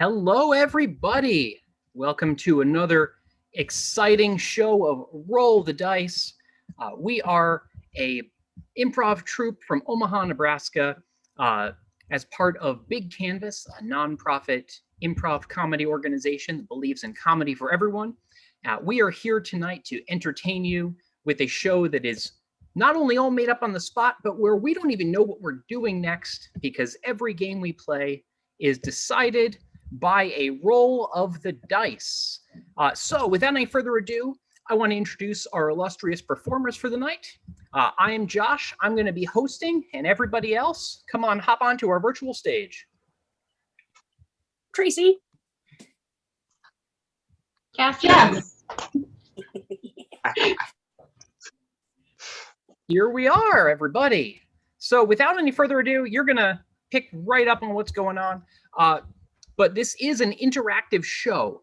Hello, everybody. Welcome to another exciting show of Roll the Dice. We are a improv troupe from Omaha, Nebraska, as part of Big Canvas, a nonprofit improv comedy organization that believes in comedy for everyone. We are here tonight to entertain you with a show that is not only all made up on the spot, but where we don't even know what we're doing next because every game we play is decided by a roll of the dice. So without any further ado, I want to introduce our illustrious performers for the night. I am Josh. I'm going to be hosting, and everybody else, come on, hop onto our virtual stage. Tracie. Cassi. Yes. Here we are, everybody. So without any further ado, you're going to pick right up on what's going on. But this is an interactive show.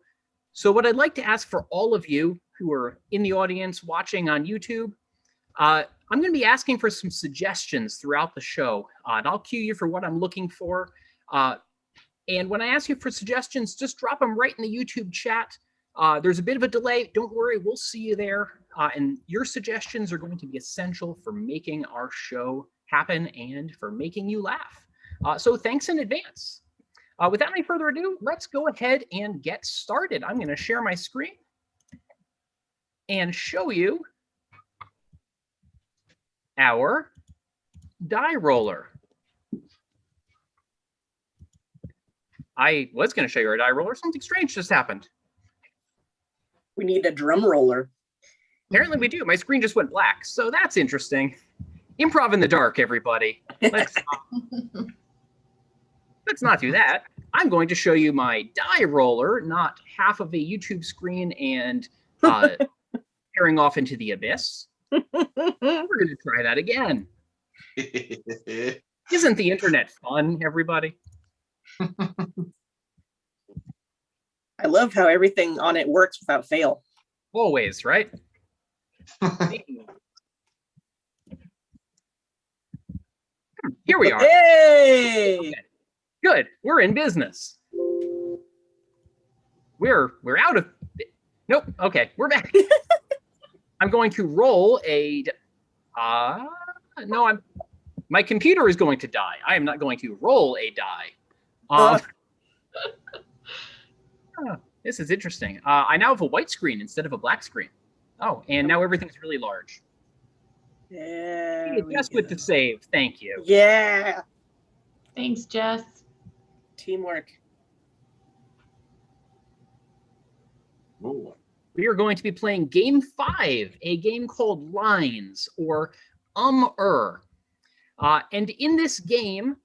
So what I'd like to ask for all of you who are in the audience watching on YouTube, I'm going to be asking for some suggestions throughout the show. And I'll cue you for what I'm looking for. And when I ask you for suggestions, just drop them right in the YouTube chat. There's a bit of a delay. Don't worry, we'll see you there. And your suggestions are going to be essential for making our show happen and for making you laugh. So thanks in advance. Without any further ado, let's go ahead and get started. I'm going to share my screen and show you our die roller. I was going to show you our die roller. Something strange just happened. We need a drum roller. Apparently we do. My screen just went black, so that's interesting. Improv in the dark, everybody. Let's not do that. I'm going to show you my die roller, not half of a YouTube screen and tearing off into the abyss. We're going to try that again. Isn't the internet fun, everybody? I love how everything on it works without fail. Always, right? Here we are. Hey! Okay. Good. We're in business. We're out of... Nope. Okay. We're back. I'm going to roll a... No, my computer is going to die. I am not going to roll a die. This is interesting. I now have a white screen instead of a black screen. Oh, and now everything's really large. Yeah. Just with the save. Thank you. Yeah. Thanks, Jess. Teamwork. Ooh. We are going to be playing Game 5, a game called Lines, or And in this game,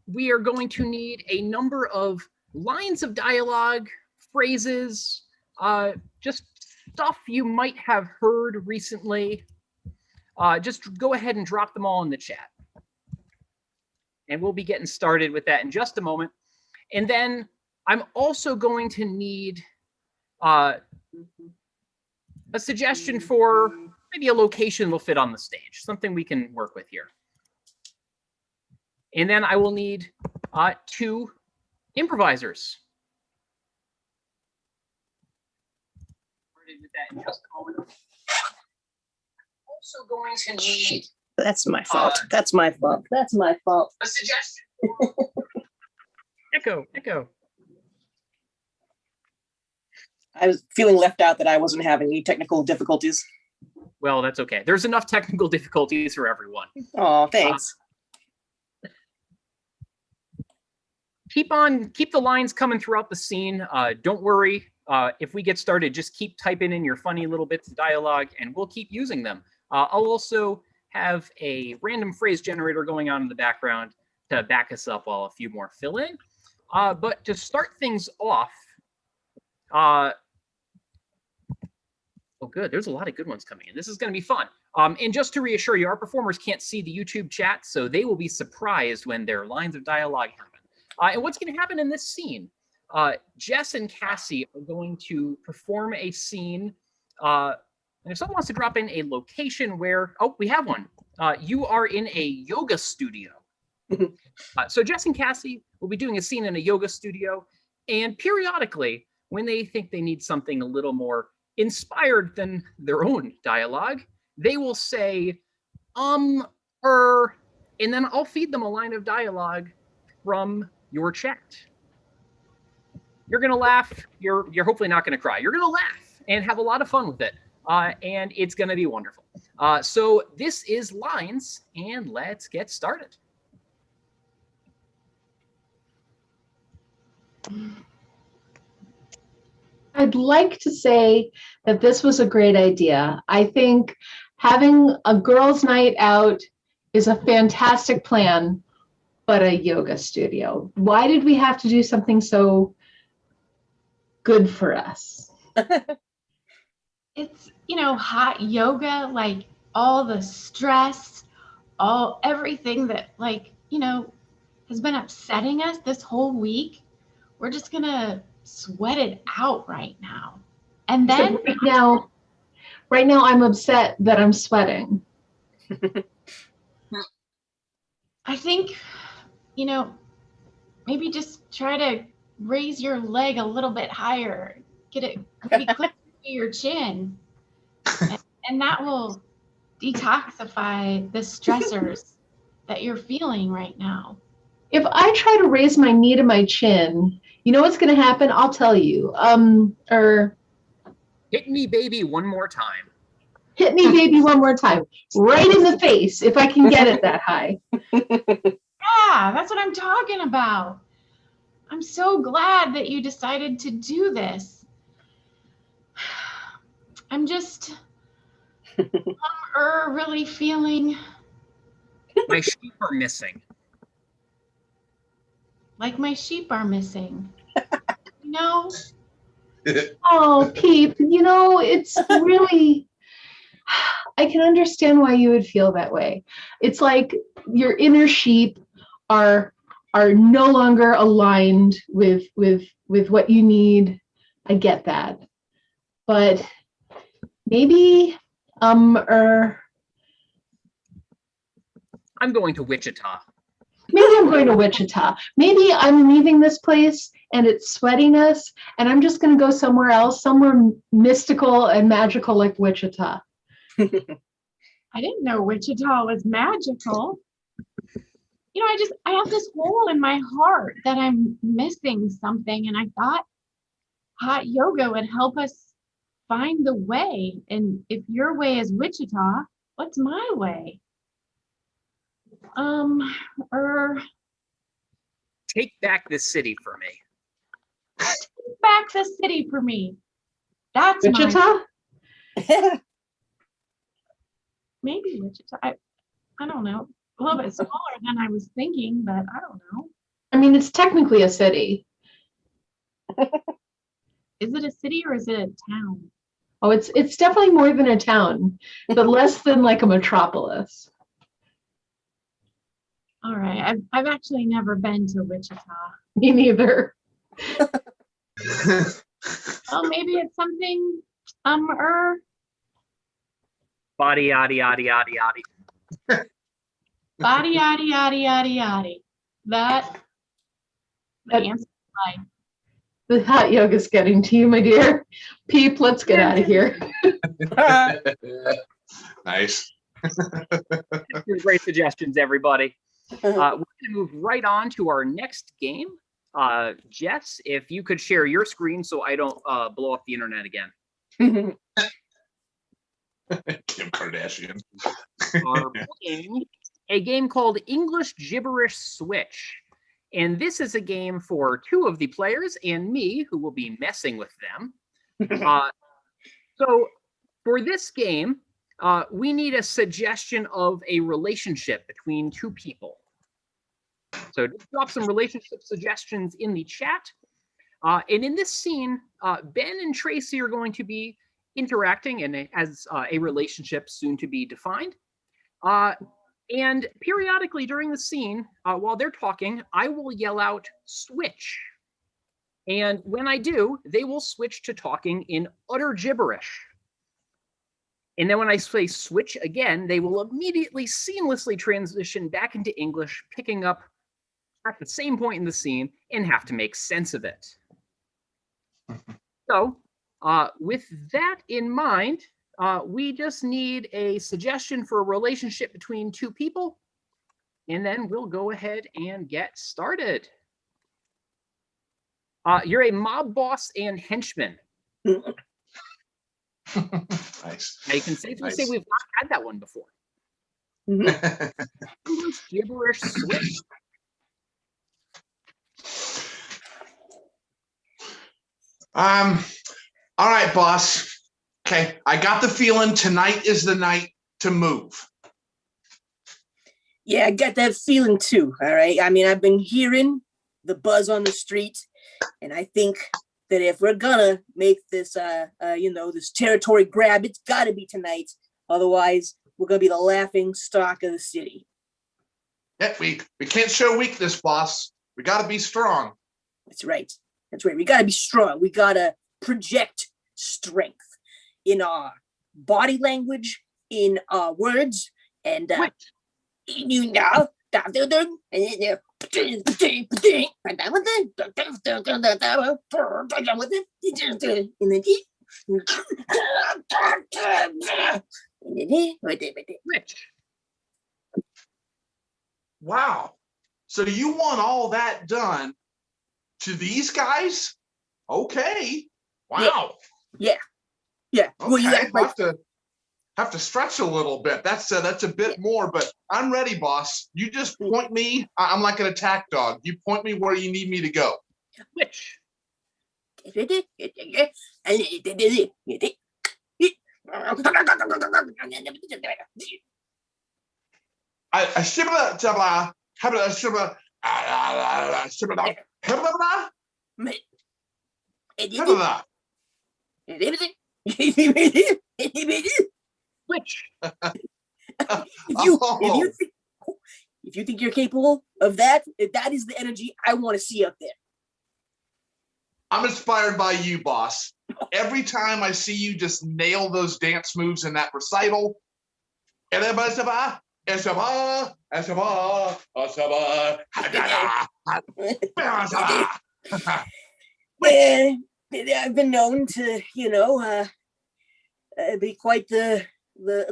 we are going to need a number of lines of dialogue, phrases, just stuff you might have heard recently. Just go ahead and drop them all in the chat. And we'll be getting started with that in just a moment. And then I'm also going to need a suggestion for maybe a location will fit on the stage, something we can work with here. And then I will need 2 improvisers. With that in just a moment. I'm also going to need... That's my fault. That's my fault. That's my fault. A suggestion. Echo. I was feeling left out that I wasn't having any technical difficulties. Well, that's okay. There's enough technical difficulties for everyone. Oh, thanks. Keep the lines coming throughout the scene. Don't worry. If we get started, just keep typing in your funny little bits of dialogue, and we'll keep using them. I'll also have a random phrase generator going on in the background to back us up while a few more fill in. But to start things off, oh good, there's a lot of good ones coming in. This is going to be fun. And just to reassure you, our performers can't see the YouTube chat, so they will be surprised when their lines of dialogue happen. And what's going to happen in this scene? Jess and Cassi are going to perform a scene. And if someone wants to drop in a location where, oh, we have one. You are in a yoga studio. So Jess and Cassi will be doing a scene in a yoga studio. And periodically, when they think they need something a little more inspired than their own dialogue, they will say, and then I'll feed them a line of dialogue from your chat. You're gonna laugh. You're hopefully not gonna cry. You're gonna laugh and have a lot of fun with it, and it's gonna be wonderful. So this is Lines, and let's get started. I'd like to say that this was a great idea. I think having a girls' night out is a fantastic plan, but a yoga studio. Why did we have to do something so good for us? It's, hot yoga, like all the stress, everything that has been upsetting us this whole week. We're just gonna sweat it out right now. And then right now I'm upset that I'm sweating. I think, maybe just try to raise your leg a little bit higher, get it pretty close to your chin, and that will detoxify the stressors that you're feeling right now. If I try to raise my knee to my chin, you know what's going to happen? I'll tell you. Hit me, baby, one more time. Hit me, baby, one more time. Right in the face, if I can get it that high. Yeah, that's what I'm talking about. I'm so glad that you decided to do this. I'm just really feeling My sheep are missing. like my sheep are missing. Oh, Peep, it's really, I can understand why you would feel that way. It's like your inner sheep are no longer aligned with what you need. I get that. But maybe I'm going to Wichita. Maybe I'm going to Wichita. Maybe I'm leaving this place and it's sweating us, and I'm just going to go somewhere else, somewhere mystical and magical like Wichita. I didn't know Wichita was magical. I have this hole in my heart that I'm missing something, and I thought hot yoga would help us find the way. And if your way is Wichita, what's my way? Take back this city for me. Take back the city for me. That's Wichita? Maybe Wichita. I don't know. A little bit smaller than I was thinking, but I don't know. I mean, it's technically a city. Is it a city or is it a town? Oh, it's definitely more than a town, but less than like a metropolis. All right. I've actually never been to Wichita. Me neither. Well, maybe it's something, Body, yaddy, yaddy, yaddy, yaddy. body, yaddy, yaddy, yaddy, yaddy. The answer is right. The hot yoga's getting to you, my dear. Peep, let's get out of here. Nice. Great suggestions, everybody. We're going to move right on to our next game. Jess, if you could share your screen so I don't blow up the internet again. Kim Kardashian. Are playing a game called English Gibberish Switch. And this is a game for two of the players and me, who will be messing with them. So for this game, we need a suggestion of a relationship between two people. So just drop some relationship suggestions in the chat. And in this scene, Ben and Tracie are going to be interacting and as a relationship soon to be defined. And periodically during the scene, while they're talking, I will yell out, switch. And when I do, they will switch to talking in utter gibberish. And then when I say switch again, they will immediately seamlessly transition back into English, picking up at the same point in the scene and have to make sense of it. So, with that in mind, we just need a suggestion for a relationship between two people, and then we'll go ahead and get started. You're a mob boss and henchman. Nice. Now, you can safely say Nice. we've not had that one before. Gibberish switch. All right, boss. Okay, I got the feeling tonight is the night to move. Yeah, I got that feeling too. All right. I mean, I've been hearing the buzz on the street, and I think that if we're gonna make this, this territory grab, it's got to be tonight. Otherwise, we're gonna be the laughing stock of the city. Yeah, we can't show weakness, boss. We got to be strong. That's right. That's right. We got to be strong. We got to project strength in our body language, in our words, and you know. Wow. So you want all that done to these guys? Okay. Wow. Yeah. Okay. Well, yeah, have to stretch a little bit. That's a bit more, but I'm ready, boss. You just point me. I'm like an attack dog. You point me where you need me to go. Which? Which? If you think you're capable of that, that is the energy I want to see up there. I'm inspired by you, boss. Every time I see you just nail those dance moves in that recital, I've been known to, be quite the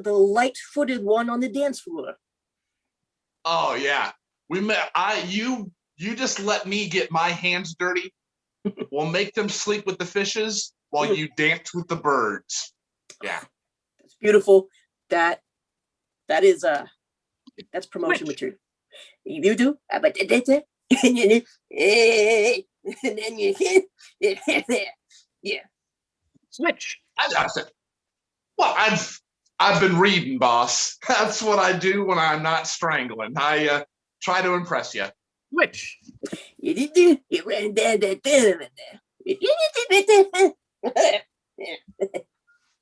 light-footed one on the dance floor. Oh yeah, we met. You just let me get my hands dirty. We'll make them sleep with the fishes while you dance with the birds. Yeah, that's beautiful. That's promotion material. You do, but yeah. Switch. Well, I've been reading, boss. That's what I do when I'm not strangling. I try to impress you. Which?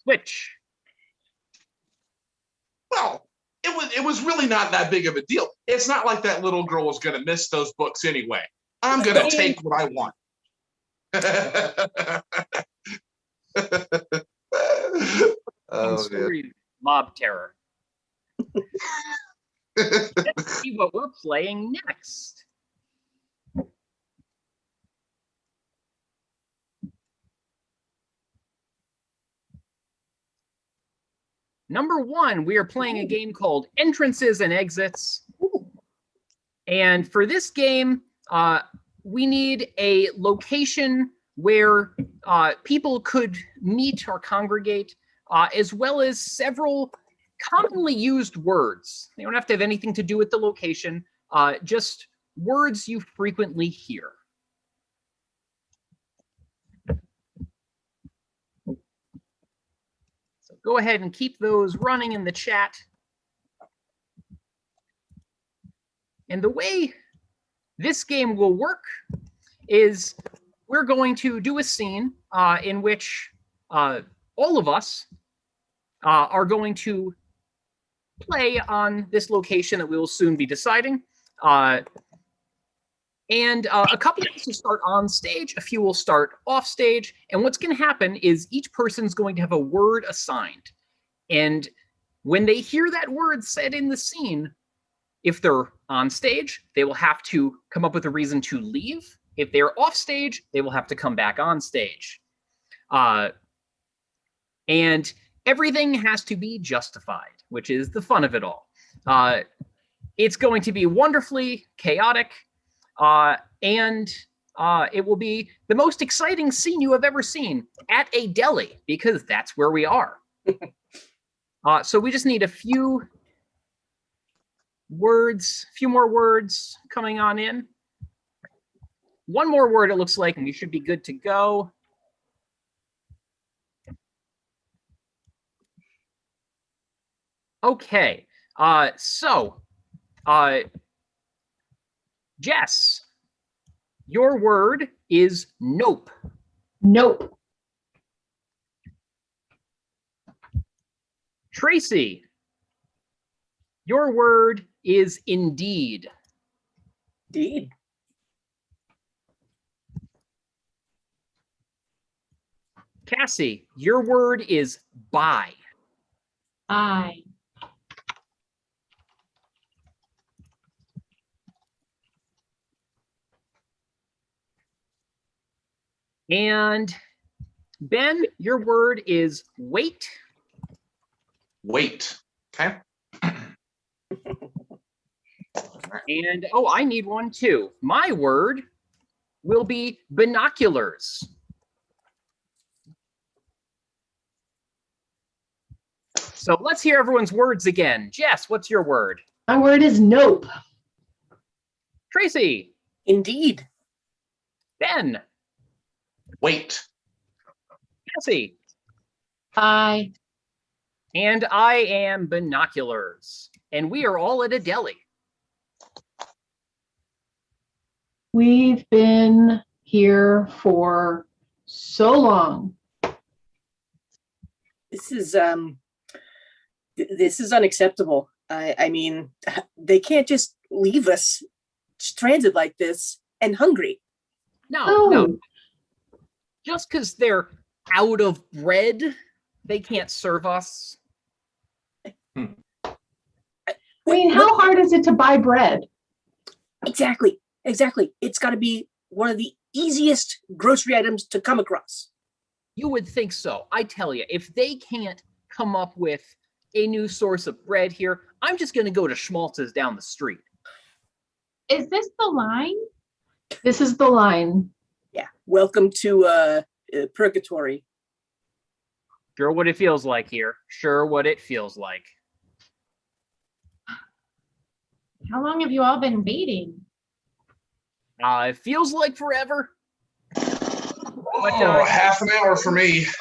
Which? Well, it was really not that big of a deal. It's not like that little girl was going to miss those books anyway. I'm going to take what I want. Oh, story, mob terror. Let's see what we're playing next. Number one, we are playing a game called Entrances and Exits. And for this game, we need a location where people could meet or congregate, as well as several commonly used words. They don't have to have anything to do with the location, just words you frequently hear. So go ahead and keep those running in the chat. And the way this game will work is we're going to do a scene in which all of us are going to play on this location that we will soon be deciding. And a couple of us will start on stage, a few will start off stage. And what's going to happen is each person's going to have a word assigned. And when they hear that word said in the scene, If they're on stage, they will have to come up with a reason to leave. If they're off stage, they will have to come back on stage. And everything has to be justified, which is the fun of it all. It's going to be wonderfully chaotic, and it will be the most exciting scene you have ever seen at a deli, because that's where we are. So we just need a few more words coming on in. One more word, it looks like, and we should be good to go. Okay, Jess, your word is nope. Nope. Tracie, your word is indeed. Indeed. Cassi, your word is bye. I. And Ben, your word is wait. Wait. Okay. And oh, I need one too. My word will be binoculars. So let's hear everyone's words again. Jess, what's your word? My word is nope. Tracie. Indeed. Ben. Wait. Cassi. I. And I am binoculars. And we are all at a deli. We've been here for so long. This is unacceptable. I mean, they can't just leave us stranded like this and hungry. No. Just because they're out of bread, they can't serve us. I mean, how hard is it to buy bread? Exactly. It's got to be one of the easiest grocery items to come across. You would think so. I tell you, if they can't come up with a new source of bread here, I'm just going to go to Schmaltz's down the street. Is this the line? This is the line. Yeah. Welcome to purgatory. Sure what it feels like here. Sure what it feels like. How long have you all been waiting? It feels like forever. But, Half an hour for me. 4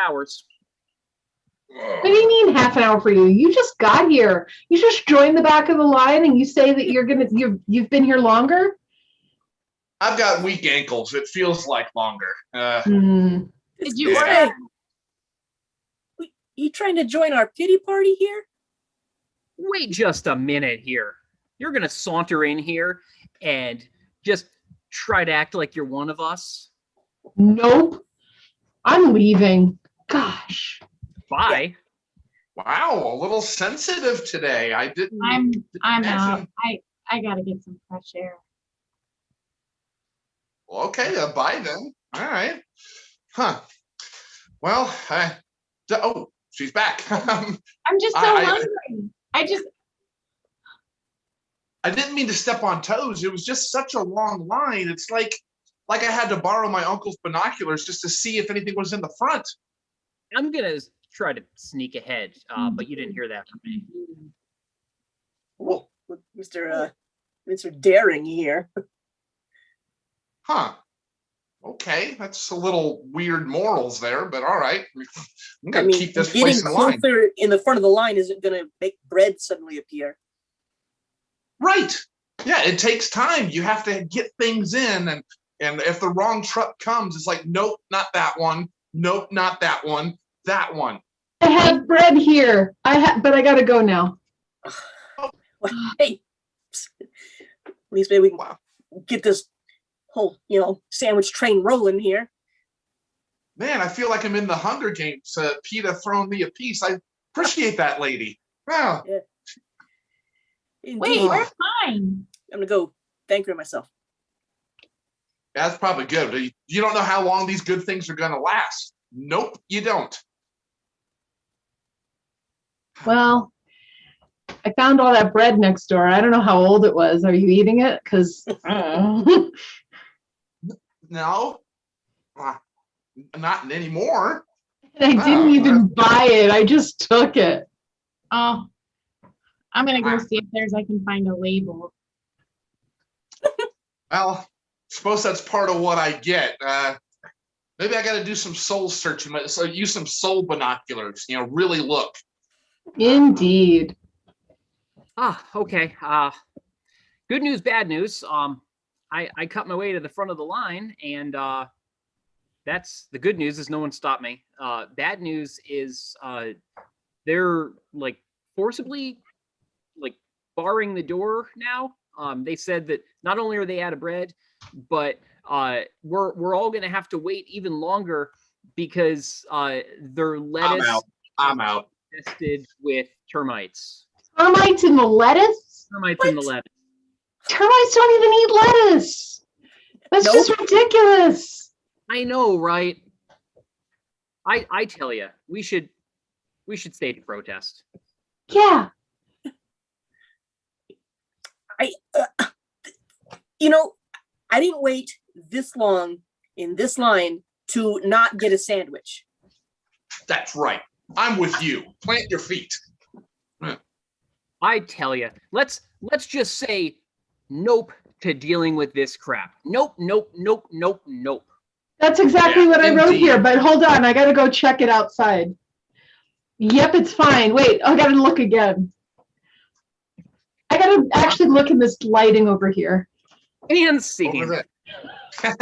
hours. What do you mean half an hour for you? You just got here. You just joined the back of the line and you say that you've been here longer? I've got weak ankles. It feels like longer. Did you Yeah. order? You trying to join our pity party here? Wait just a minute here. You're going to saunter in here and just try to act like you're one of us? Nope. I'm leaving. Gosh. Bye. Wow, a little sensitive today. I didn't. I'm out. imagine- I gotta get some fresh air. Well, okay, bye then. All right. Huh. Well, oh, she's back. I'm just so I- hungry. I didn't mean to step on toes. It was just such a long line. It's like I had to borrow my uncle's binoculars just to see if anything was in the front. I'm going to try to sneak ahead, but you didn't hear that from me. Well, Mr. Daring here. Huh. Okay, that's a little weird morals there, but all right. I'm gonna keep this getting place in line. closer in the front of the line isn't going to make bread suddenly appear. Right. Yeah, it takes time. You have to get things in, and if the wrong truck comes, it's like, nope, not that one. Nope, not that one. That one. I have bread here. But I gotta go now. Well, hey, at least maybe we can get this whole, sandwich train rolling here. Man, I feel like I'm in the Hunger Games. PETA throwing me a piece. I appreciate that lady. Wow. Indeed. Wait, where's mine? I'm gonna go thank her myself. That's probably good, but you don't know how long these good things are going to last. Nope, you don't. Well, I found all that bread next door. I don't know how old it was. Are you eating it? Because No, not anymore. I didn't even buy it. I just took it. Oh, I'm gonna go see if I can find a label. Well, suppose that's part of what I get. Maybe I got to do some soul searching. So use some soul binoculars. Really look. Indeed. Okay. Good news, bad news. I cut my way to the front of the line, and that's the good news is no one stopped me. Bad news is they're like forcibly like barring the door now. They said that not only are they out of bread, but we're all gonna have to wait even longer because their lettuce I'm out. infested with termites. Termites in the lettuce? Termites What? in the lettuce. Termites don't even eat lettuce. That's Nope. just ridiculous. I know, right? I tell you, we should stage a protest. Yeah. I didn't wait this long in this line to not get a sandwich. That's right. I'm with you. Plant your feet. I tell you, let's just say nope to dealing with this crap. Nope, nope, nope, nope, nope. That's exactly Yeah, what I wrote indeed. here, but hold on. I got to go check it outside. Yep, it's fine. Wait, I got to look again. I got to actually look in this lighting over here. And seeing. Over there.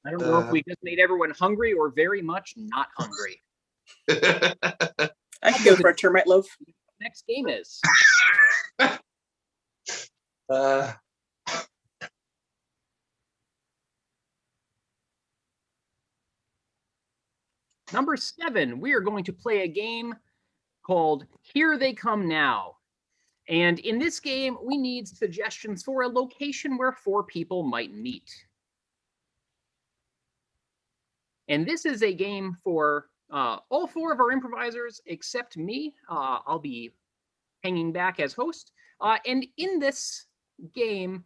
I don't know if we just made everyone hungry or very much not hungry. I could go for a termite loaf. Next game is number 7. We are going to play a game called Here They Come Now. And in this game, we need suggestions for a location where 4 people might meet. And this is a game for all 4 of our improvisers except me. I'll be hanging back as host. And in this game,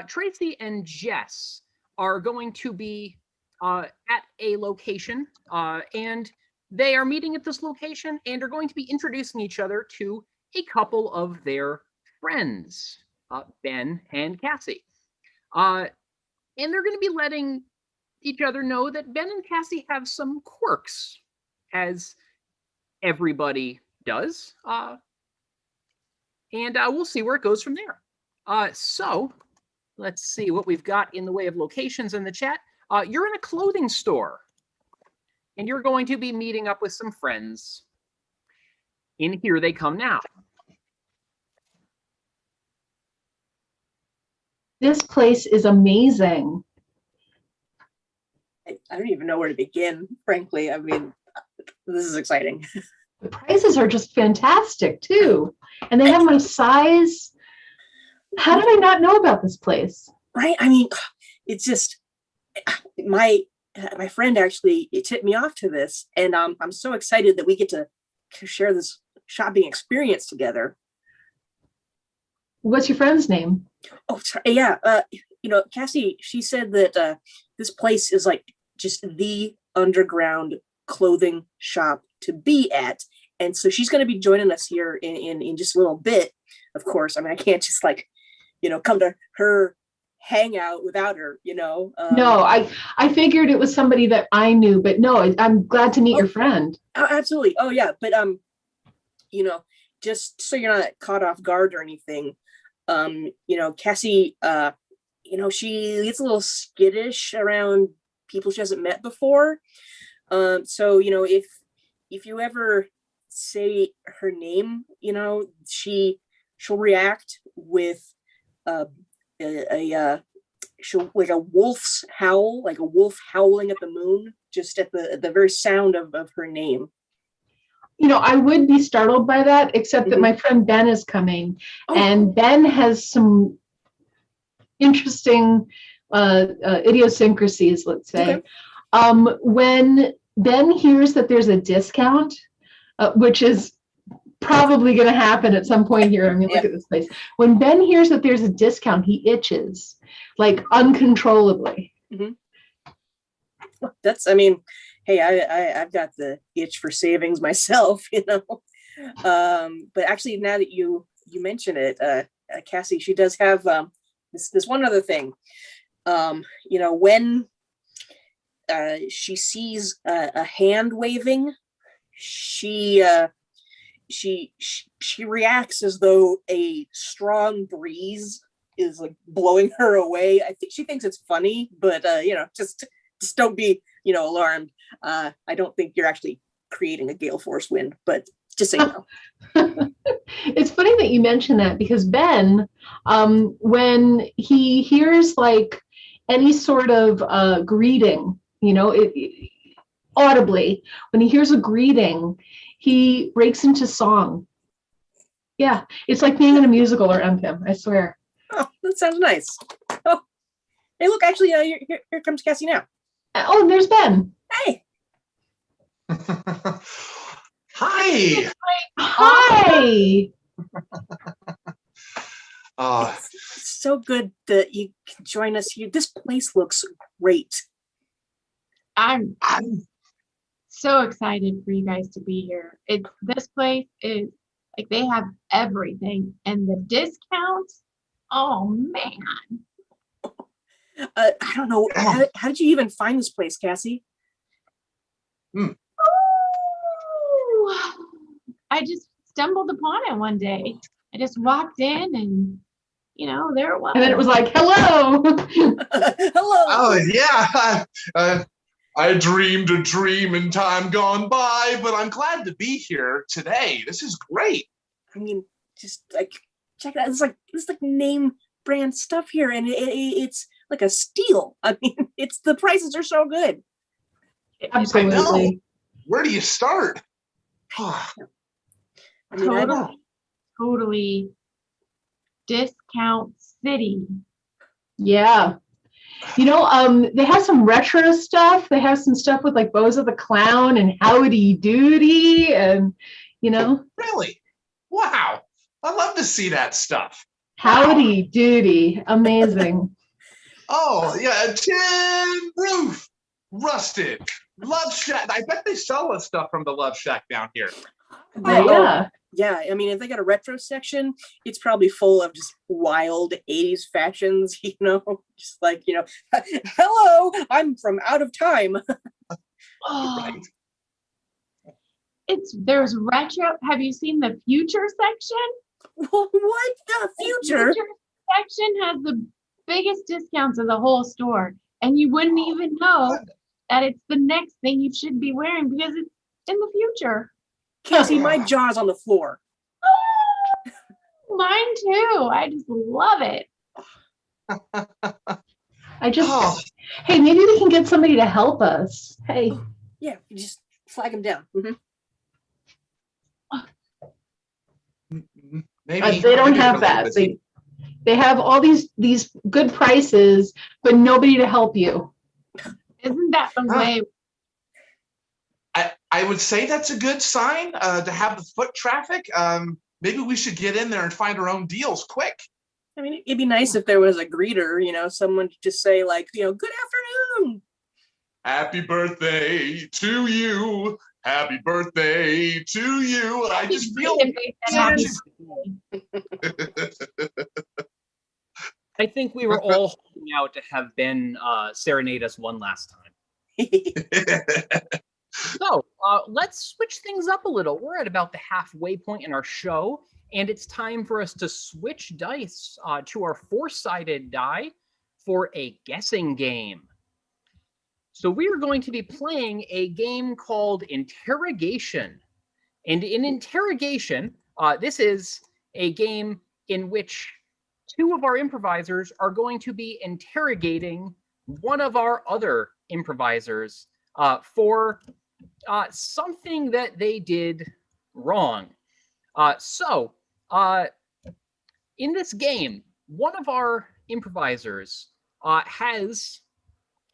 Tracie and Jess are going to be at a location, and they are meeting at this location and are going to be introducing each other to a couple of their friends, Ben and Cassi. And they're going to be letting each other know that Ben and Cassi have some quirks, as everybody does. And we'll see where it goes from there. So let's see what we've got in the way of locations in the chat. You're in a clothing store, and you're going to be meeting up with some friends. In Here They Come Now. This place is amazing. I don't even know where to begin, frankly. I mean, this is exciting. The prices are just fantastic too. And they have my size. How did I not know about this place? Right? I mean, it's just my friend actually tipped me off to this, and I'm so excited that we get to share this shopping experience together. What's your friend's name? Oh, sorry. Yeah. Cassi, she said that this place is like just the underground clothing shop to be at. And so she's going to be joining us here in just a little bit. Of course, I mean, I can't just come to her hangout without her, No, I figured it was somebody that I knew, but no, I'm glad to meet your friend. Oh, absolutely. Oh yeah. But, just so you're not caught off guard or anything, Cassi, she gets a little skittish around people she hasn't met before. So, if you ever say her name, she'll react with she'll like a wolf's howl, like a wolf howling at the moon, just at the very sound of her name. I would be startled by that, except that my friend Ben is coming, and Ben has some interesting idiosyncrasies, let's say. Okay. When Ben hears that there's a discount, which is probably going to happen at some point here. I mean, look at this place. When Ben hears that there's a discount, he itches like uncontrollably. That's, hey, I've got the itch for savings myself, but actually now that you mention it, Cassie, she does have this one other thing. When she sees a hand waving, she reacts as though a strong breeze is like blowing her away. I think she thinks it's funny, but just don't be alarmed. I don't think you're actually creating a gale force wind, but just so you know. It's funny that you mention that, because Ben, when he hears like any sort of greeting, audibly, when he hears a greeting, he breaks into song. Yeah, it's like being in a musical or MPIM, I swear. Oh, that sounds nice. Oh, hey, look, actually, here comes Cassie now. Oh, and there's Ben. Hey. Hi. Hi. It's so good that you can join us here. This place looks great. I'm so excited for you guys to be here. This place is like, they have everything, and the discounts. Oh man. I don't know. How did you even find this place, Cassie? Oh, I just stumbled upon it one day. I just walked in, and there it was. And then it was like, hello. Hello. Oh yeah. I dreamed a dream in time gone by, but I'm glad to be here today. This is great. Just like, check it out. It's like name brand stuff here, and it's like a steal. It's the prices are so good. Absolutely. I know. Where do you start? Totally discount city. Yeah. They have some retro stuff. They have some stuff with like Bozo the Clown and Howdy Doody, and Really? Wow. I love to see that stuff. Howdy Doody. Amazing. Oh, yeah. Tin Roof. Rusted. Love Shack. I bet they sell us stuff from the Love Shack down here. Yeah. Yeah, if they got a retro section, it's probably full of just wild 80s fashions, just like, hello, I'm from out of time. Right. There's retro. Have you seen the future section? What? The future? The future section has the biggest discounts of the whole store, and you wouldn't even know that it's the next thing you should be wearing because it's in the future. Cassie, my jaw's on the floor. Mine too. I just love it. Hey, maybe we can get somebody to help us. Hey. Yeah, you just flag them down. Maybe they don't have that. They have all these good prices, but nobody to help you. Isn't that the way? I would say that's a good sign to have the foot traffic. Maybe we should get in there and find our own deals quick. It'd be nice if there was a greeter, someone to just say like, good afternoon. Happy birthday to you. Happy birthday to you. I just feel I think we were all holding out to have Ben serenade us one last time. So let's switch things up a little. We're at about the halfway point in our show, and it's time for us to switch dice to our 4-sided die for a guessing game. So we are going to be playing a game called Interrogation. And in Interrogation, this is a game in which 2 of our improvisers are going to be interrogating one of our other improvisers for something that they did Wrong. In this game, one of our improvisers has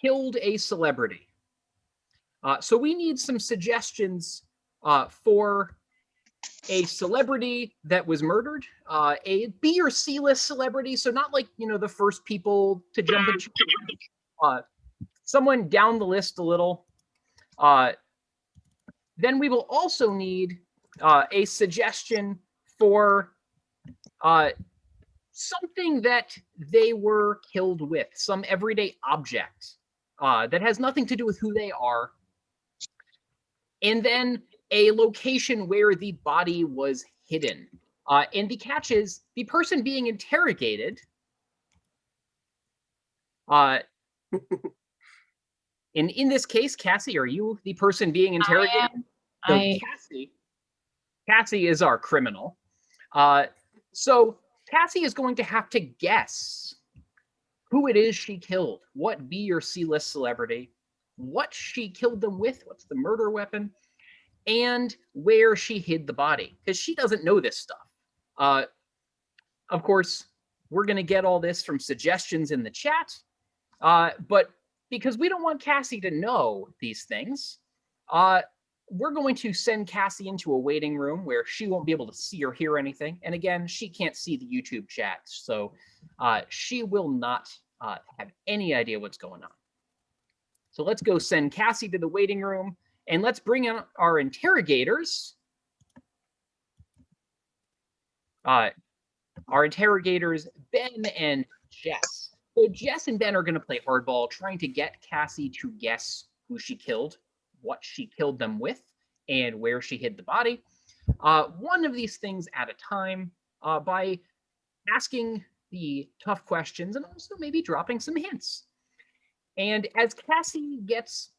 killed a celebrity. So we need some suggestions for a celebrity that was murdered, a B or C list celebrity. So not like, the first people to jump into someone down the list a little. Then we will also need a suggestion for something that they were killed with, some everyday object that has nothing to do with who they are. And then a location where the body was hidden. And the catch is the person being interrogated. And in this case, Cassie, are you the person being interrogated? Cassie is our criminal. So Cassie is going to have to guess who it is she killed, what B or C list celebrity, what she killed them with, what's the murder weapon, and where she hid the body, because she doesn't know this stuff. Of course, we're going to get all this from suggestions in the chat, but because we don't want Cassie to know these things, we're going to send Cassie into a waiting room where she won't be able to see or hear anything. And again, she can't see the YouTube chat, so she will not have any idea what's going on. So let's go send Cassie to the waiting room, and let's bring in our interrogators. Our interrogators, Ben and Jess. So Jess and Ben are going to play hardball, trying to get Cassie to guess who she killed, what she killed them with, and where she hid the body. One of these things at a time, by asking the tough questions and also maybe dropping some hints. And as Cassie gets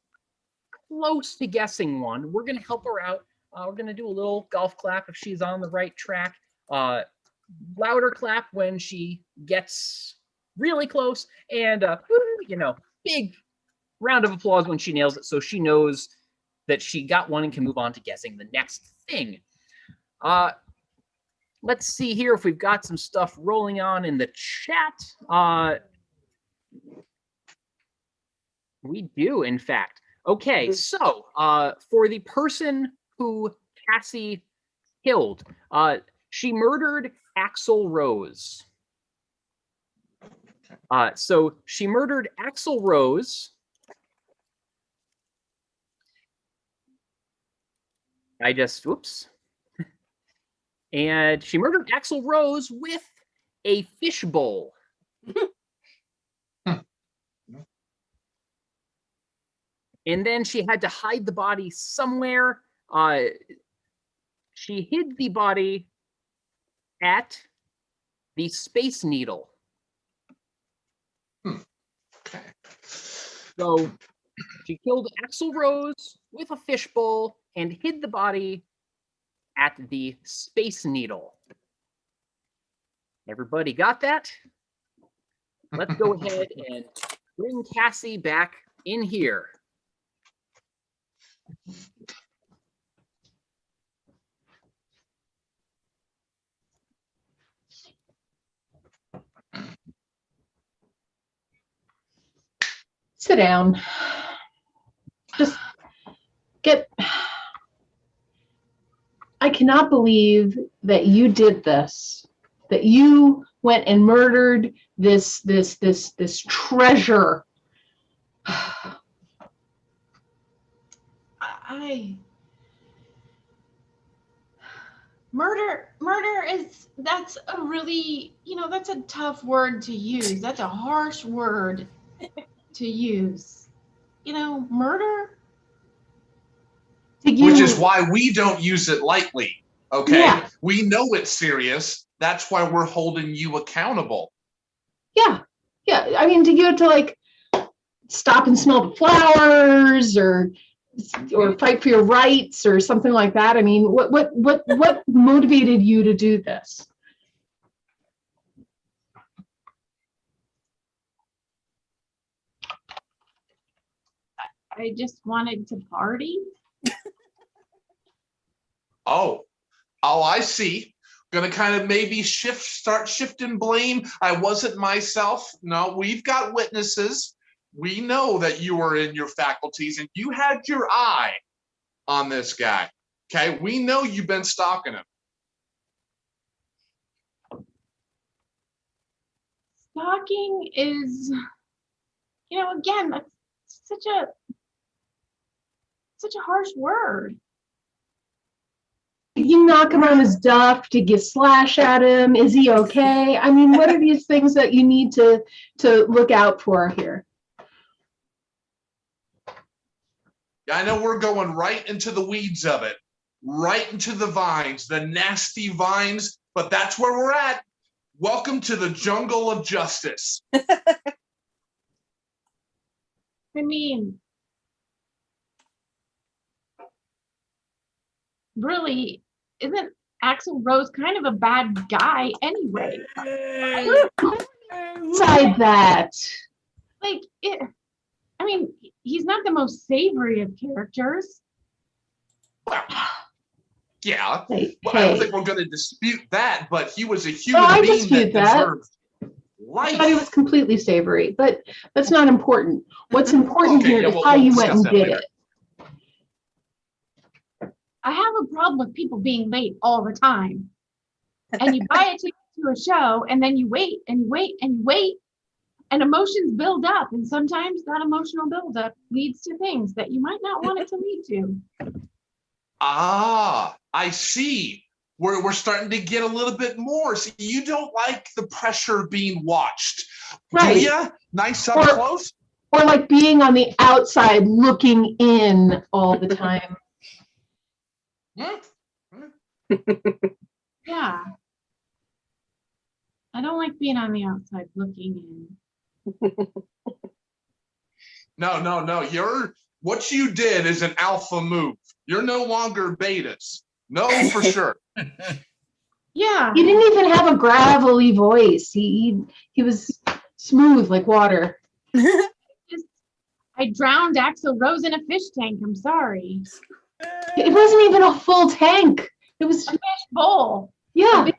close to guessing one, we're going to help her out. We're going to do a little golf clap if she's on the right track. Louder clap when she gets really close, and big round of applause when she nails it, so she knows that she got one and can move on to guessing the next thing. Let's see here if we've got some stuff rolling on in the chat. We do, in fact. Okay, so for the person who Cassie killed, she murdered Axl Rose. So she murdered Axl Rose. Whoops. And she murdered Axl Rose with a fishbowl. And then she had to hide the body somewhere. She hid the body at the Space Needle. Okay. So she killed Axl Rose with a fishbowl and hid the body at the Space Needle. Everybody got that? Let's go ahead and bring Cassie back in here. Sit down. Just get... I cannot believe that you did this, that you went and murdered this treasure. Murder is, that's a really, that's a tough word to use. That's a harsh word to use. Murder. Which is why we don't use it lightly. Okay. Yeah. We know it's serious. That's why we're holding you accountable. Yeah. Yeah. I mean, to get to stop and smell the flowers or fight for your rights or something like that. I mean, what motivated you to do this? I just wanted to party. Oh, Oh, I see. Gonna kind of maybe start shifting blame. I wasn't myself. No, we've got witnesses. We know that you were in your faculties and you had your eye on this guy. Okay, we know you've been stalking him. Stalking is, again, that's such a harsh word. You knock him on his duff? Did you slash at him? Is he okay? I mean, what are these things that you need to look out for here? I know we're going right into the weeds of it, right into the vines, the nasty vines, but that's where we're at. Welcome to the jungle of justice. I mean, really, isn't Axl Rose kind of a bad guy anyway? Beside that, he's not the most savory of characters. Well, yeah. hey, Well, I don't think we're going to dispute that, but he was a No, human I being dispute that that. deserved I life. thought he was completely savory, but that's not important. What's important Okay, here yeah, is we'll how you went discuss and that did later. it. I have a problem with people being late all the time. And you buy a ticket to a show, and then you wait and you wait and you wait, and emotions build up. And sometimes that emotional buildup leads to things that you might not want it to lead to. Ah, I see. We're starting to get a little bit more. See, you don't like the pressure being watched. Right. Do ya? Nice up Or- close? Or like being on the outside looking in all the time. Hmm? Yeah. I don't like being on the outside looking in. No. What you did is an alpha move. You're no longer betas. No, for sure. Yeah. He didn't even have a gravelly voice. He was smooth like water. I drowned Axl Rose in a fish tank. I'm sorry. It wasn't even a full tank. It was, A fish bowl. yeah.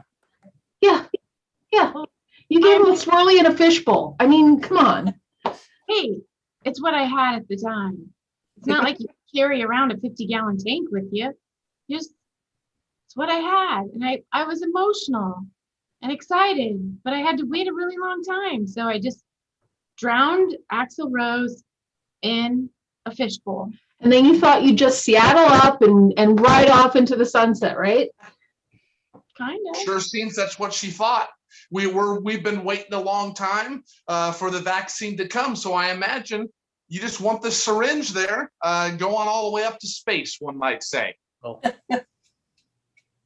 You gave him a swirly and a fishbowl. I mean, come on. Hey, it's what I had at the time. It's not like you carry around a 50-gallon tank with you. It's what I had. And I was emotional and excited, but I had to wait a really long time. So I just drowned Axl Rose in a fishbowl. And then you thought you'd just Seattle up and ride off into the sunset, right? Kind of. Sure seems that's what she thought. We've been waiting a long time for the vaccine to come. So I imagine you just want the syringe there, going all the way up to space, one might say. Oh.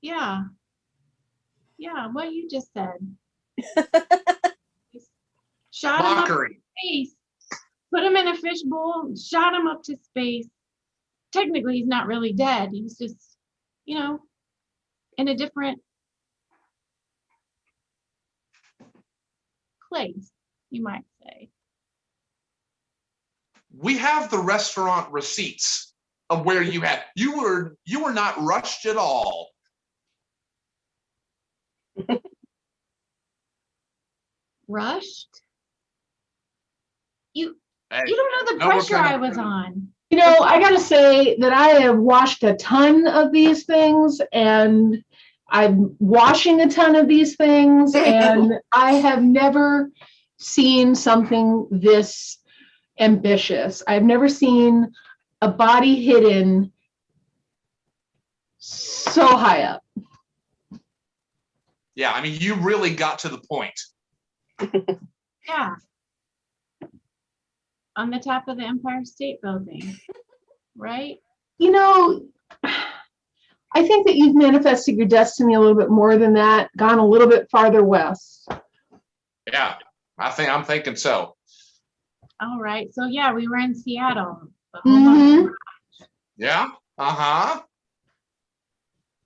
Yeah. Yeah, what you just said. Shot him up to Mockery. space. Put him in a fishbowl, shot him up to space. Technically, he's not really dead. He's just, in a different place, you might say. We have the restaurant receipts of where you were not rushed at all. Rushed? You Hey, don't know the no, we're pressure kind of- I was on. I gotta say that I have watched a ton of these things, and I'm washing a ton of these things, and I have never seen something this ambitious. I've never seen a body hidden so high up. Yeah, I mean, you really got to the point. Yeah. On the top of the Empire State Building, right? I think that you've manifested your destiny a little bit more than that, gone a little bit farther west. Yeah, I'm thinking so. All right. So yeah, we were in Seattle. The home of- Yeah. Uh-huh.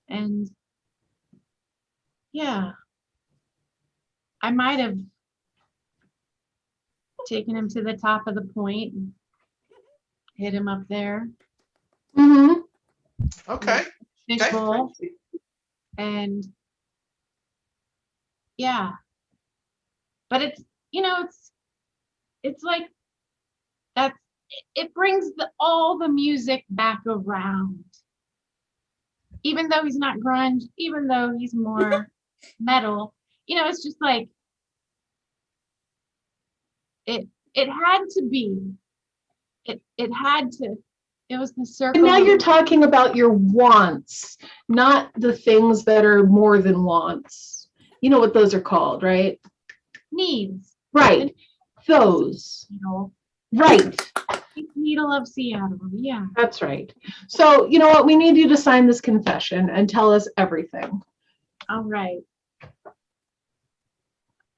And yeah, I might have taken him to the top of the point and hit him up there. Mm-hmm. Okay. Fishbowl. And yeah, but it's, it's like it brings all the music back around. Even though he's not grunge, even though he's more metal, it's just like it had to be. It had to. It was the circle. And now you're talking about your wants, not the things that are more than wants. You know what those are called, right? Needs. Right. Those. Right. Needle of Seattle. Yeah. That's right. So, you know what? We need you to sign this confession and tell us everything. All right.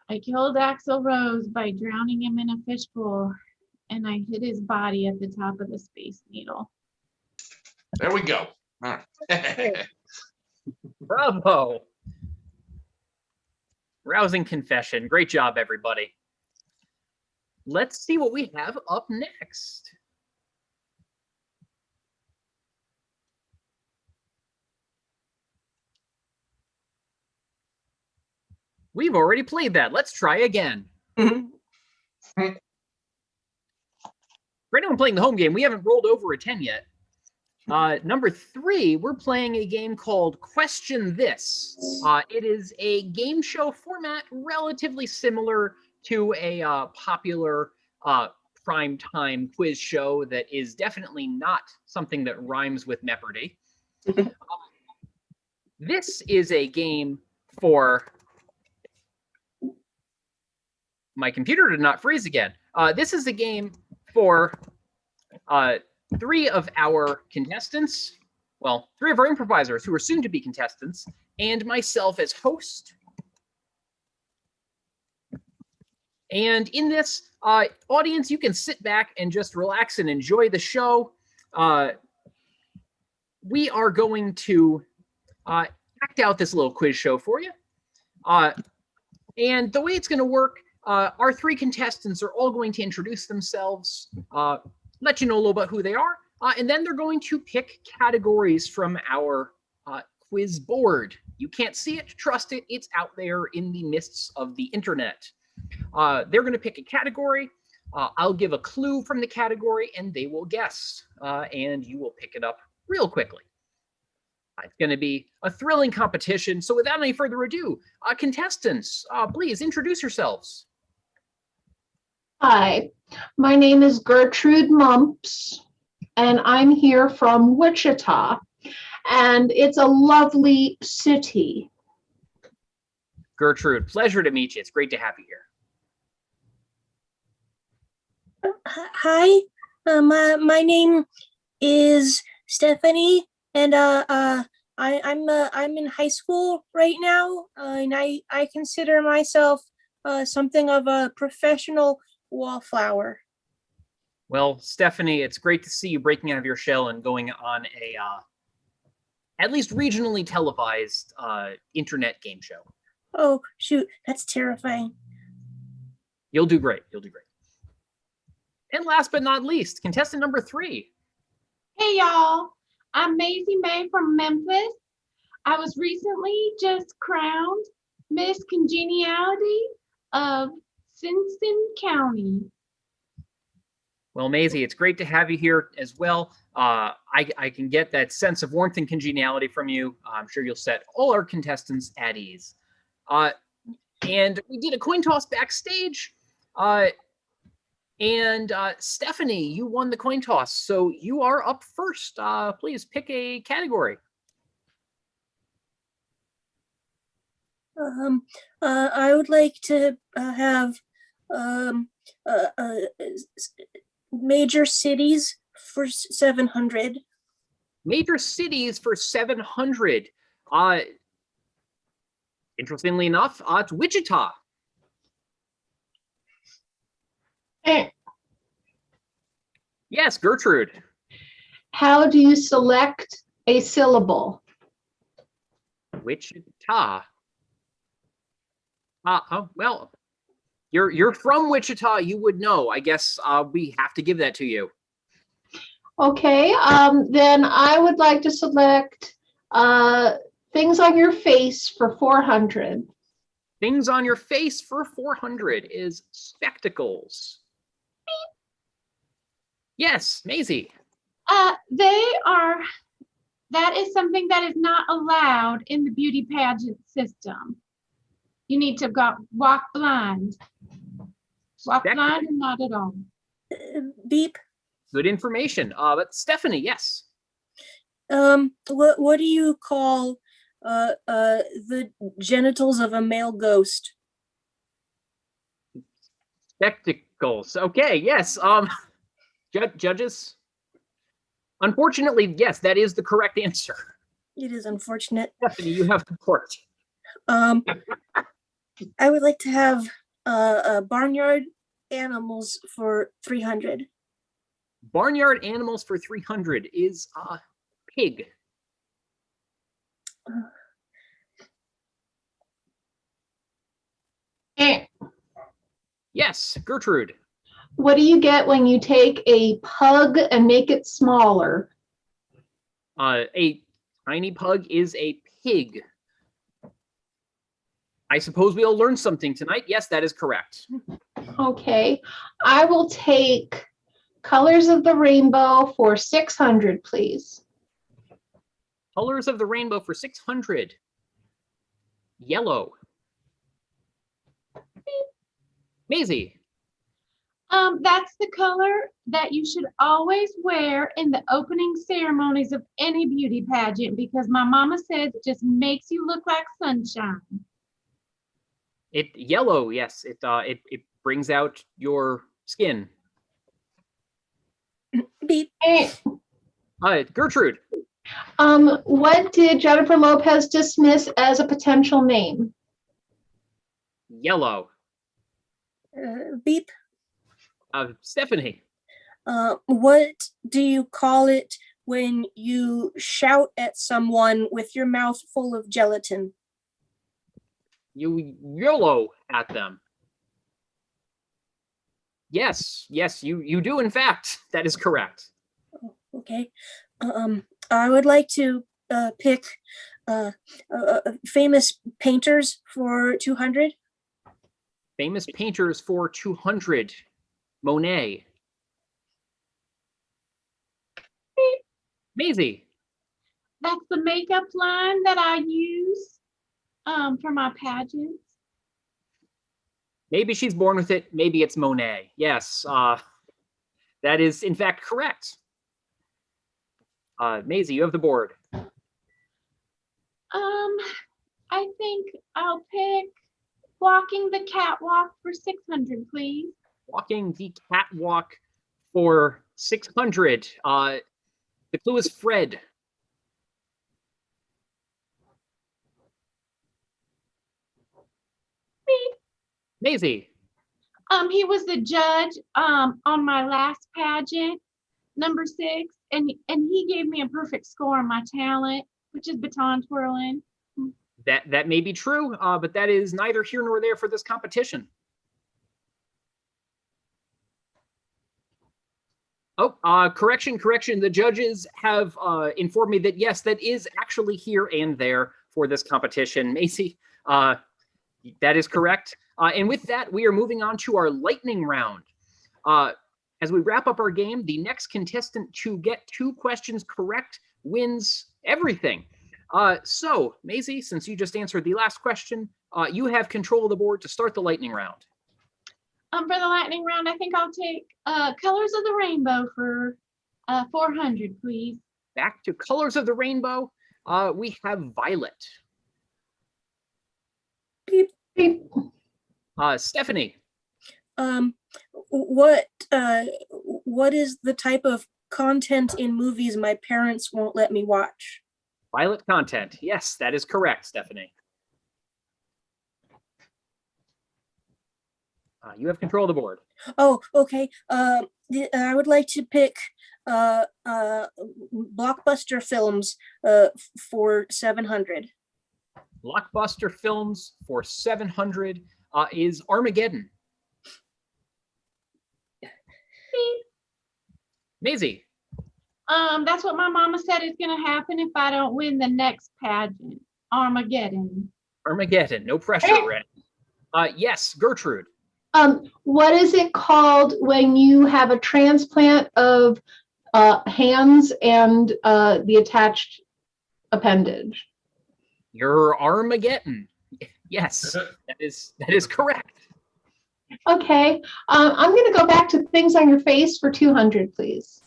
I killed Axl Rose by drowning him in a fishbowl, and I hid his body at the top of the Space Needle. There we go. All right. Bravo. Rousing confession. Great job, everybody. Let's see what we have up next. We've already played that. Let's try again. For anyone playing the home game, we haven't rolled over a 10 yet. Number 3, we're playing a game called Question This. It is a game show format relatively similar to a popular primetime quiz show that is definitely not something that rhymes with Jeopardy. This is a game for... My computer did not freeze again. This is a game for 3 of our contestants, well, 3 of our improvisers who are soon to be contestants, and myself as host. And in this audience, you can sit back and just relax and enjoy the show. We are going to act out this little quiz show for you. And the way it's going to work, our 3 contestants are all going to introduce themselves, let you know a little bit who they are, and then they're going to pick categories from our quiz board. You can't see it, trust it, it's out there in the mists of the internet. They're going to pick a category. I'll give a clue from the category, and they will guess, and you will pick it up real quickly. It's going to be a thrilling competition, so without any further ado, contestants, please introduce yourselves. Hi, my name is Gertrude Mumps, and I'm here from Wichita, and it's a lovely city. Gertrude, pleasure to meet you. It's great to have you here. Hi, my name is Stephanie, and I'm in high school right now, and I consider myself something of a professional wallflower. Well, Stephanie, it's great to see you breaking out of your shell and going on a at least regionally televised internet game show. Oh, shoot, that's terrifying. You'll do great. You'll do great. And last but not least, contestant number 3. Hey, y'all. I'm Maisie May from Memphis. I was recently just crowned Miss Congeniality of Simpson County. Well, Maisie, it's great to have you here as well. I can get that sense of warmth and congeniality from you. I'm sure you'll set all our contestants at ease. And we did a coin toss backstage. And Stephanie, you won the coin toss, so you are up first. Please pick a category. I would like to have major cities for 700. Major cities for 700. Interestingly enough, it's Wichita. Yes, Gertrude. How do you select a syllable? Wichita. Oh, well, you're from Wichita. You would know. I guess we have to give that to you. Okay, then I would like to select Things on your face for 400. Things on your face for 400 is spectacles. Beep. Yes, Maisie. That is something that is not allowed in the beauty pageant system. You need to walk blind. Walk blind or not at all. Beep. Good information. But Stephanie, yes. What do you call the genitals of a male ghost? Spectacles. Okay, yes. Judges. Unfortunately, yes, that is the correct answer. It is unfortunate. Stephanie, you have the court. I would like to have barnyard animals for 300. Barnyard animals for 300 is pig. Yes, Gertrude. What do you get when you take a pug and make it smaller? A tiny pug is a pig. I suppose we'll learn something tonight. Yes, that is correct. Okay, I will take Colors of the Rainbow for 600, please. Colors of the Rainbow for 600. Yellow. Maisie. That's the color that you should always wear in the opening ceremonies of any beauty pageant because my mama says it just makes you look like sunshine. Yellow, yes. It brings out your skin. Beep. Gertrude. What did Jennifer Lopez dismiss as a potential name? Yellow. Beep. Stephanie. What do you call it when you shout at someone with your mouth full of gelatin? You YOLO at them. Yes, you do in fact. That is correct. Okay. I would like to pick famous painters for 200. Famous painters for 200. Monet. Maisie. That's the makeup line that I use for my pageants. Maybe she's born with it. Maybe it's Monet. Yes, that is in fact correct. Maisie, you have the board. I think I'll pick Walking the Catwalk for 600, please. Walking the Catwalk for 600. The clue is Fred. Maisie. He was the judge on my last pageant, number 6, and he gave me a perfect score on my talent, which is baton twirling. That may be true, but that is neither here nor there for this competition. Oh, correction. The judges have informed me that yes, that is actually here and there for this competition. Maisie, that is correct. And with that, we are moving on to our lightning round. As we wrap up our game, the next contestant to get 2 questions correct wins everything. So, Maisie, since you just answered the last question, you have control of the board to start the lightning round. For the lightning round, I think I'll take Colors of the Rainbow for 400, please. Back to Colors of the Rainbow, we have Violet. Beep. Beep. Stephanie. What is the type of content in movies my parents won't let me watch? Violet content. Yes, that is correct, Stephanie. You have control of the board. Oh, okay. I would like to pick blockbuster films for 700. Blockbuster films for 700 is Armageddon. Maisie. That's what my mama said is going to happen if I don't win the next pageant. Armageddon. Armageddon. No pressure, Ren. Yes, Gertrude. What is it called when you have a transplant of hands and the attached appendage? You're Armageddon. Yes, that is correct. Okay. I'm going to go back to things on your face for 200, please.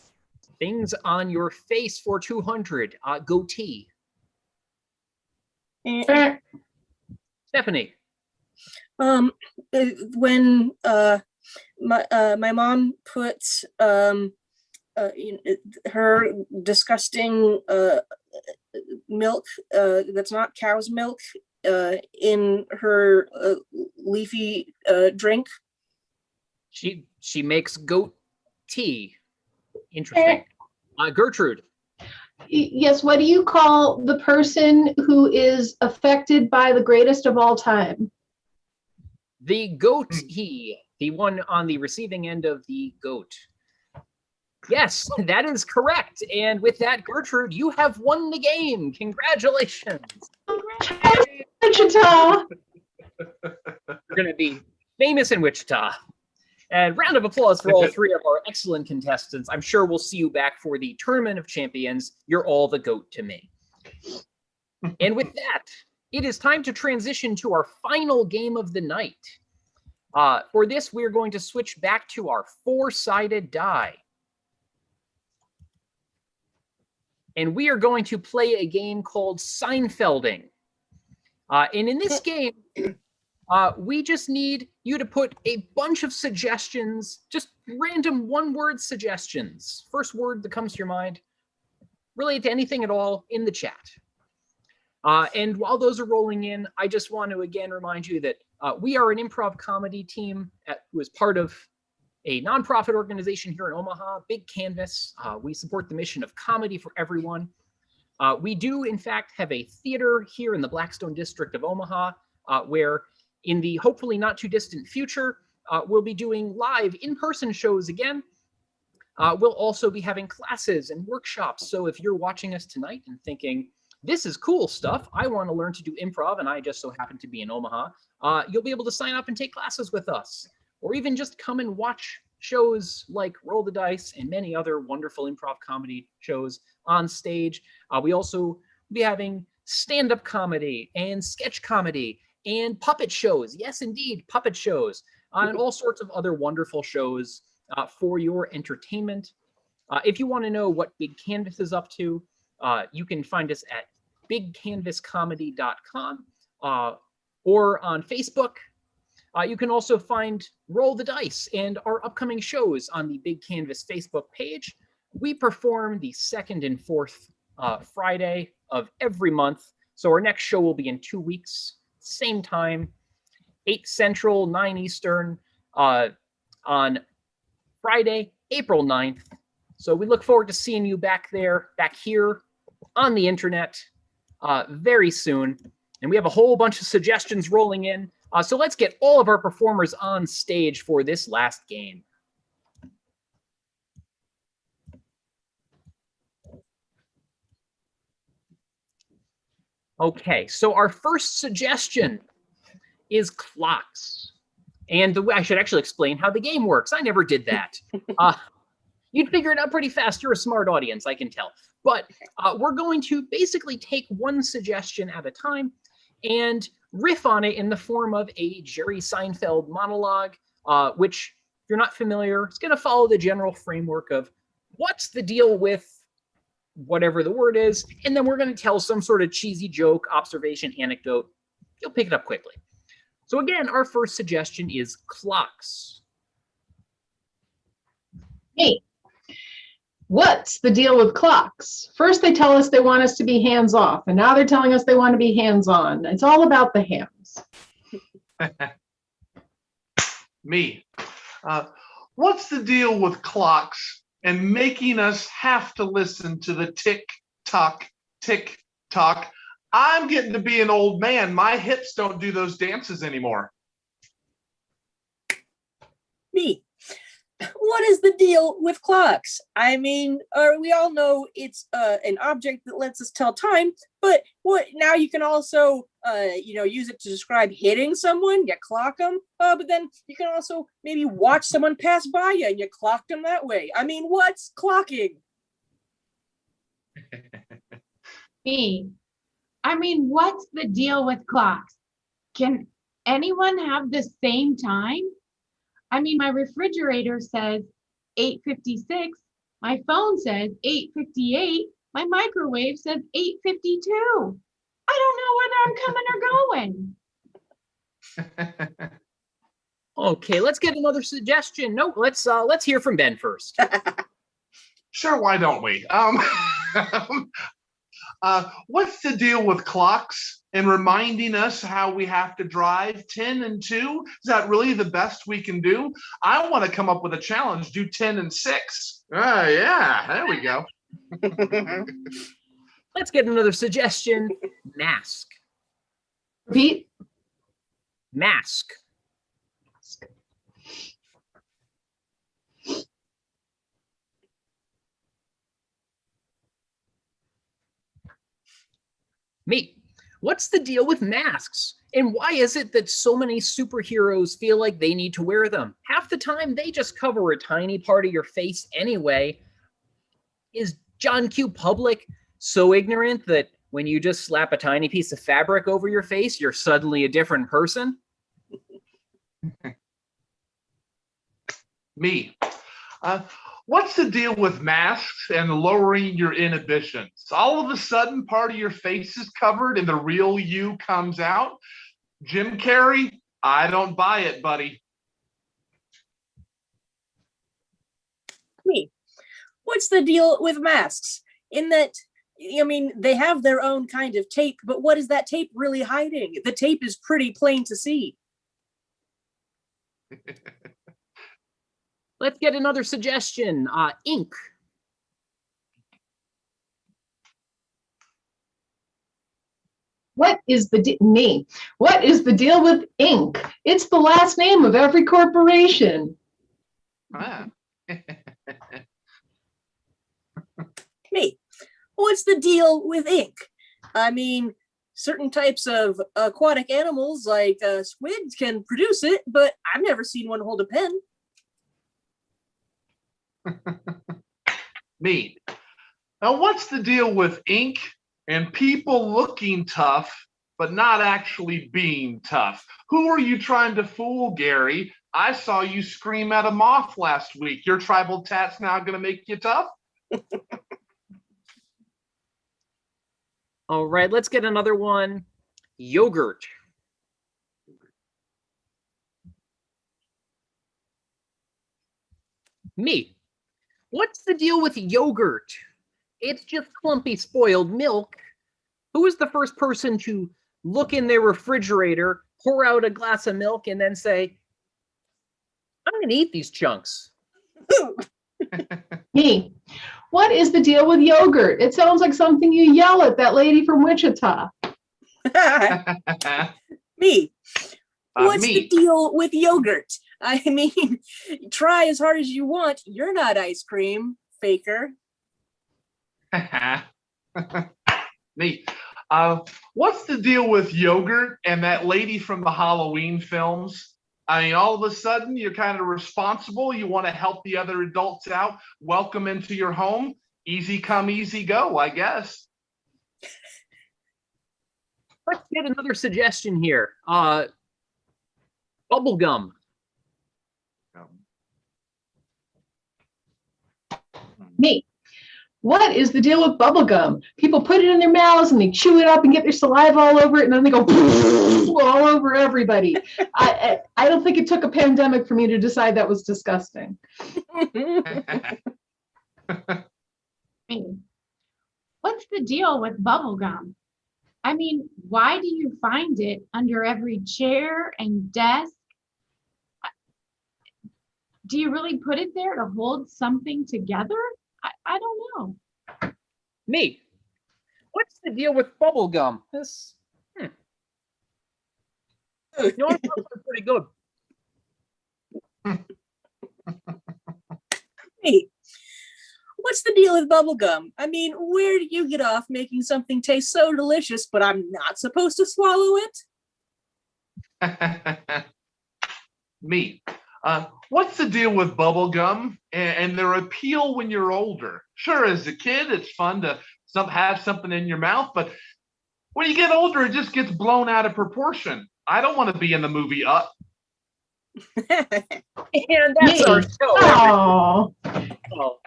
Things on your face for 200. Goatee. Stephanie. When my mom puts her disgusting milk that's not cow's milk in her leafy drink. She makes goat tea. Interesting. Gertrude. Yes, what do you call the person who is affected by the greatest of all time? The goat he, the one on the receiving end of the goat. Yes, that is correct. And with that, Gertrude, you have won the game. Congratulations. Wichita. You're going to be famous in Wichita. And round of applause for all three of our excellent contestants. I'm sure we'll see you back for the Tournament of Champions. You're all the GOAT to me. And with that, it is time to transition to our final game of the night. For this, we're going to switch back to our four-sided die. And we are going to play a game called Seinfelding. And in this game, we just need you to put a bunch of suggestions, just random one-word suggestions. First word that comes to your mind, relate to anything at all in the chat. And while those are rolling in, I just want to again remind you that we are an improv comedy team who is part of a nonprofit organization here in Omaha, Big Canvas. We support the mission of comedy for everyone. We do, in fact, have a theater here in the Blackstone district of Omaha, where in the hopefully not too distant future, we'll be doing live in-person shows again. We'll also be having classes and workshops. So if you're watching us tonight and thinking, this is cool stuff, I want to learn to do improv, and I just so happen to be in Omaha, you'll be able to sign up and take classes with us, or even just come and watch shows like Roll the Dice and many other wonderful improv comedy shows on stage. We also be having stand-up comedy and sketch comedy and puppet shows. Yes, indeed, puppet shows, and all sorts of other wonderful shows for your entertainment. If you want to know what Big Canvas is up to, you can find us at bigcanvascomedy.com or on Facebook. You can also find Roll the Dice and our upcoming shows on the Big Canvas Facebook page. We perform the second and fourth Friday of every month. So our next show will be in 2 weeks, same time, 8 Central, 9 Eastern, on Friday, April 9th. So we look forward to seeing you back here on the internet very soon. And we have a whole bunch of suggestions rolling in. So let's get all of our performers on stage for this last game. Okay, so our first suggestion is clocks. And I should actually explain how the game works. I never did that. You'd figure it out pretty fast. You're a smart audience, I can tell. But we're going to basically take one suggestion at a time and riff on it in the form of a Jerry Seinfeld monologue, which, if you're not familiar, it's going to follow the general framework of what's the deal with whatever the word is, and then we're going to tell some sort of cheesy joke, observation, anecdote. You'll pick it up quickly. So again, our first suggestion is clocks. Hey, what's the deal with clocks? First they tell us they want us to be hands off, and now they're telling us they want to be hands on. It's all about the hands. Me. What's the deal with clocks and making us have to listen to the tick-tock, tick-tock? I'm getting to be an old man. My hips don't do those dances anymore. Me. What is the deal with clocks? I mean, we all know it's an object that lets us tell time, but what now you can also use it to describe hitting someone, you clock them, but then you can also maybe watch someone pass by you and you clock them that way. I mean, what's clocking? Me. I mean, what's the deal with clocks? Can anyone have the same time? I mean, my refrigerator says 8:56. My phone says 8:58. My microwave says 8:52. I don't know whether I'm coming or going. Okay, let's get another suggestion. No, let's hear from Ben first. Sure, why don't we? What's the deal with clocks and reminding us how we have to drive 10 and 2? Is that really the best we can do? I want to come up with a challenge, do 10 and 6. Yeah, there we go. Let's get another suggestion. Mask. Repeat. Mask. Me. What's the deal with masks? And why is it that so many superheroes feel like they need to wear them? Half the time, they just cover a tiny part of your face anyway. Is John Q. Public so ignorant that when you just slap a tiny piece of fabric over your face, you're suddenly a different person? Me. What's the deal with masks and lowering your inhibitions? All of a sudden, part of your face is covered and the real you comes out. Jim Carrey, I don't buy it, buddy. Me. What's the deal with masks? In that, I mean, they have their own kind of tape, but what is that tape really hiding? The tape is pretty plain to see. Let's get another suggestion. Ink. What is the me? What is the deal with ink? It's the last name of every corporation. Me. What's the deal with ink? I mean, certain types of aquatic animals like squids can produce it, but I've never seen one hold a pen. Me. Now, what's the deal with ink and people looking tough, but not actually being tough? Who are you trying to fool, Gary? I saw you scream at a moth last week. Your tribal tat's now going to make you tough? All right, let's get another one. Yogurt. Me. What's the deal with yogurt? It's just clumpy, spoiled milk. Who was the first person to look in their refrigerator, pour out a glass of milk, and then say, I'm going to eat these chunks? Me. What is the deal with yogurt? It sounds like something you yell at that lady from Wichita. Me. What's Me. the deal with yogurt? I mean, try as hard as you want. You're not ice cream, faker. Me. What's the deal with yogurt and that lady from the Halloween films? I mean, all of a sudden, you're kind of responsible. You want to help the other adults out. Welcome into your home. Easy come, easy go, I guess. Let's get another suggestion here. Bubblegum. Me. What is the deal with bubble gum? People put it in their mouths and they chew it up and get their saliva all over it, and then they go all over everybody. I don't think it took a pandemic for me to decide that was disgusting. What's the deal with bubble gum? I mean, why do you find it under every chair and desk? Do you really put it there to hold something together? I don't know. Me. What's the deal with bubblegum? This, you know, I thought it was pretty good. Hey, what's the deal with bubblegum? I mean, where do you get off making something taste so delicious, but I'm not supposed to swallow it? Me. What's the deal with bubble gum and their appeal when you're older? Sure, as a kid, it's fun to have something in your mouth, but when you get older, it just gets blown out of proportion. I don't want to be in the movie Up. And that's our Me. show. Oh, Oh.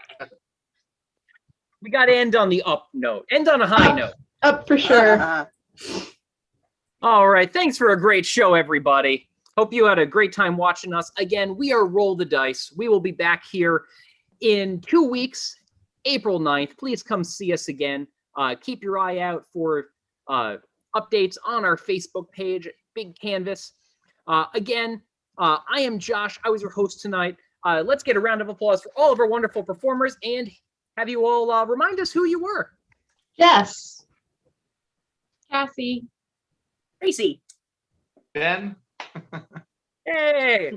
We got to end on the up note. End on a high note. up for sure. All right. Thanks for a great show, everybody. Hope you had a great time watching us. Again, we are Roll the Dice. We will be back here in 2 weeks, April 9th. Please come see us again. Keep your eye out for updates on our Facebook page, Big Canvas. Again, I am Josh. I was your host tonight. Let's get a round of applause for all of our wonderful performers and have you all remind us who you were. Yes. Cassie. Tracie. Ben? Hey!